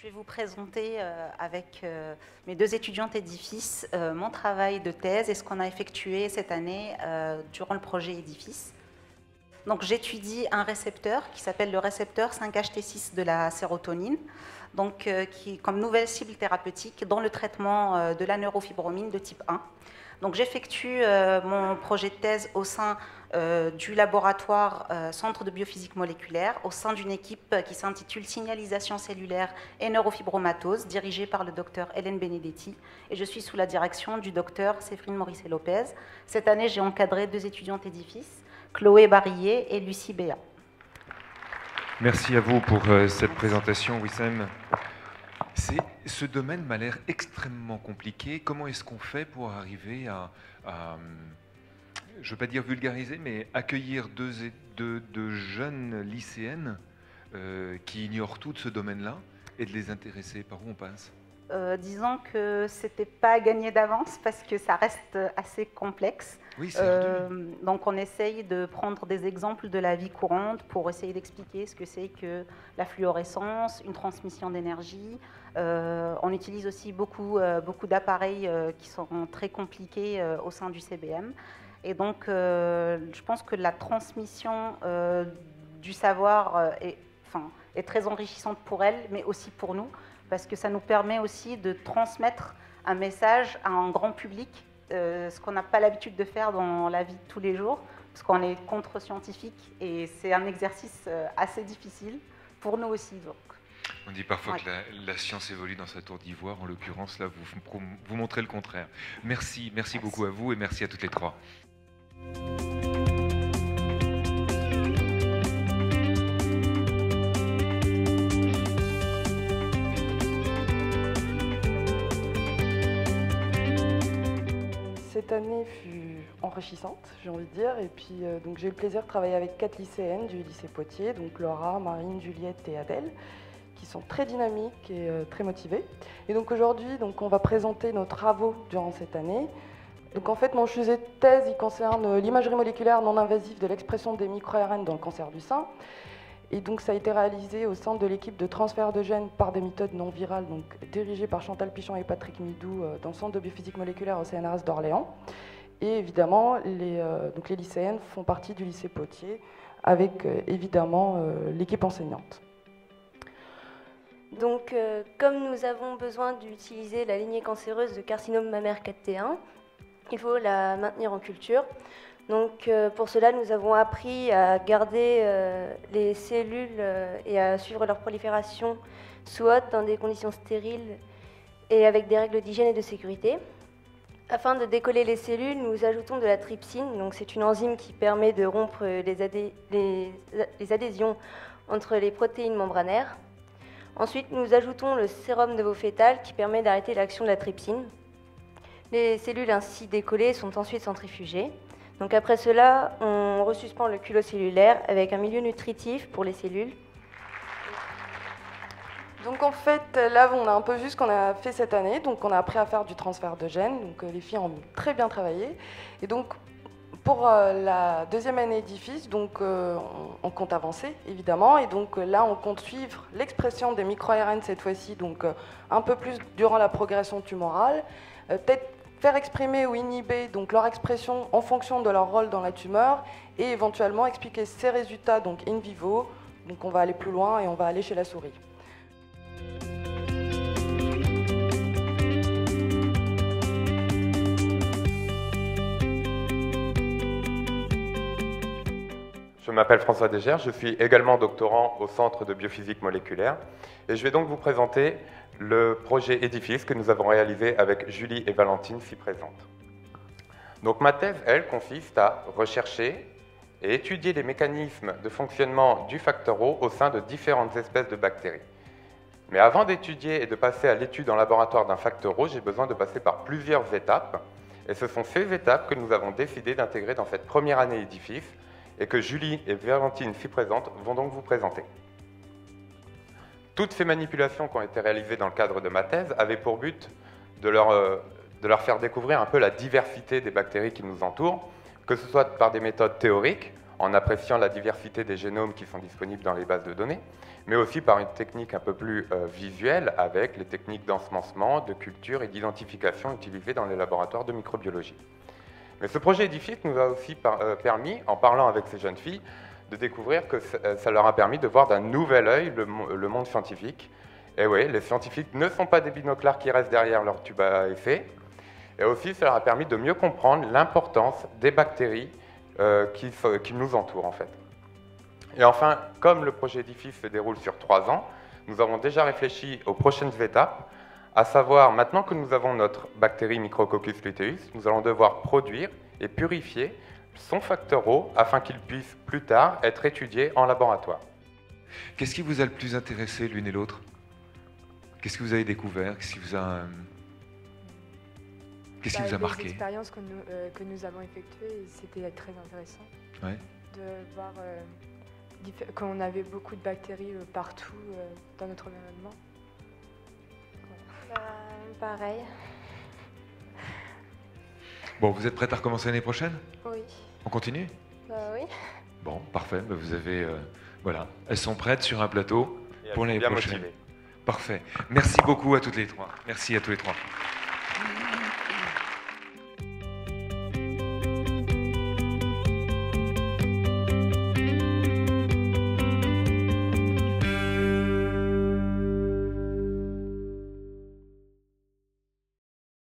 vais vous présenter avec mes deux étudiantes édifices mon travail de thèse et ce qu'on a effectué cette année durant le projet édifice. Donc j'étudie un récepteur qui s'appelle le récepteur 5-HT6 de la sérotonine, donc, qui comme nouvelle cible thérapeutique dans le traitement de la neurofibromine de type 1. Donc j'effectue mon projet de thèse au sein du laboratoire Centre de biophysique moléculaire, au sein d'une équipe qui s'intitule Signalisation cellulaire et neurofibromatose, dirigée par le docteur Hélène Benedetti, et je suis sous la direction du docteur Séphirine Morisset-Lopez. Cette année, j'ai encadré deux étudiantes édifices, Chloé Barillet et Lucie Béat. Merci à vous pour cette présentation, Wissem. Ce domaine m'a l'air extrêmement compliqué. Comment est-ce qu'on fait pour arriver à je ne veux pas dire vulgariser, mais accueillir deux jeunes lycéennes qui ignorent tout de ce domaine-là et de les intéresser? Par où on passe? Disons que ce n'était pas gagné d'avance parce que ça reste assez complexe. Oui, c'est donc on essaye de prendre des exemples de la vie courante pour essayer d'expliquer ce que c'est que la fluorescence, une transmission d'énergie. On utilise aussi beaucoup d'appareils qui sont très compliqués au sein du CBM. Et donc je pense que la transmission du savoir est très enrichissante pour elles, mais aussi pour nous, parce que ça nous permet aussi de transmettre un message à un grand public, ce qu'on n'a pas l'habitude de faire dans la vie de tous les jours, parce qu'on est contre-scientifique et c'est un exercice assez difficile pour nous aussi. Donc. On dit parfois que la science évolue dans sa tour d'ivoire. En l'occurrence, là, vous montrez le contraire. Merci beaucoup à vous et merci à toutes les trois. Cette année fut enrichissante, j'ai envie de dire, et puis donc j'ai eu le plaisir de travailler avec 4 lycéennes du lycée Poitiers, donc Laura, Marine, Juliette et Adèle, qui sont très dynamiques et très motivées. Et donc aujourd'hui, on va présenter nos travaux durant cette année. Donc en fait, mon sujet de thèse, il concerne l'imagerie moléculaire non invasive de l'expression des micro-ARN dans le cancer du sein. Et donc ça a été réalisé au sein de l'équipe de transfert de gènes par des méthodes non virales, donc dirigée par Chantal Pichon et Patrick Midou dans le Centre de biophysique moléculaire au CNRS d'Orléans. Et évidemment, les lycéennes font partie du lycée Poitiers avec évidemment l'équipe enseignante. Donc, comme nous avons besoin d'utiliser la lignée cancéreuse de carcinome mammaire 4T1, il faut la maintenir en culture. Donc, pour cela, nous avons appris à garder les cellules et à suivre leur prolifération sous hôte dans des conditions stériles et avec des règles d'hygiène et de sécurité. Afin de décoller les cellules, nous ajoutons de la trypsine. Donc, c'est une enzyme qui permet de rompre les adhésions entre les protéines membranaires. Ensuite, nous ajoutons le sérum neovofétal qui permet d'arrêter l'action de la trypsine. Les cellules ainsi décollées sont ensuite centrifugées. Donc après cela, on resuspend le culot cellulaire avec un milieu nutritif pour les cellules. Donc en fait, là, on a un peu vu ce qu'on a fait cette année. Donc on a appris à faire du transfert de gènes. Donc les filles ont très bien travaillé. Et donc pour la deuxième année édifice, on compte avancer évidemment. Et donc là, on compte suivre l'expression des micro-ARN cette fois-ci, donc un peu plus durant la progression tumorale. Peut-être faire exprimer ou inhiber donc leur expression en fonction de leur rôle dans la tumeur et éventuellement expliquer ces résultats donc in vivo. Donc on va aller plus loin et on va aller chez la souris. Je m'appelle François Degers, je suis également doctorant au Centre de biophysique moléculaire et je vais donc vous présenter le projet Edifice que nous avons réalisé avec Julie et Valentine, ici présentes. Donc ma thèse, elle, consiste à rechercher et étudier les mécanismes de fonctionnement du facteur O au sein de différentes espèces de bactéries. Mais avant d'étudier et de passer à l'étude en laboratoire d'un facteur O, j'ai besoin de passer par plusieurs étapes. Et ce sont ces étapes que nous avons décidé d'intégrer dans cette première année Edifice et que Julie et Valentine, ici présentes, vont donc vous présenter. Toutes ces manipulations qui ont été réalisées dans le cadre de ma thèse avaient pour but de leur faire découvrir un peu la diversité des bactéries qui nous entourent, que ce soit par des méthodes théoriques, en appréciant la diversité des génomes qui sont disponibles dans les bases de données, mais aussi par une technique un peu plus visuelle avec les techniques d'ensemencement, de culture et d'identification utilisées dans les laboratoires de microbiologie. Mais ce projet Edifice nous a aussi permis, en parlant avec ces jeunes filles, de découvrir que ça leur a permis de voir d'un nouvel œil le monde scientifique. Et oui, les scientifiques ne sont pas des binoclars qui restent derrière leur tube à effet. Et aussi, ça leur a permis de mieux comprendre l'importance des bactéries qui nous entourent, en fait. Et enfin, comme le projet Edifice se déroule sur 3 ans, nous avons déjà réfléchi aux prochaines étapes, à savoir, maintenant que nous avons notre bactérie Micrococcus luteus, nous allons devoir produire et purifier son facteur O afin qu'il puisse plus tard être étudié en laboratoire. Qu'est-ce qui vous a le plus intéressé l'une et l'autre? Qu'est-ce que vous avez découvert? Qu'est-ce qui vous a marqué? Les expériences que nous avons effectuées, c'était très intéressant. Ouais. De voir qu'on avait beaucoup de bactéries partout dans notre environnement. Pareil. Bon, vous êtes prête à recommencer l'année prochaine? Oui. On continue? Oui. Bon, parfait. Vous avez, voilà, elles sont prêtes sur un plateau pour l'année prochaine. Motivées. Parfait. Merci beaucoup à toutes les trois. Merci à tous les trois.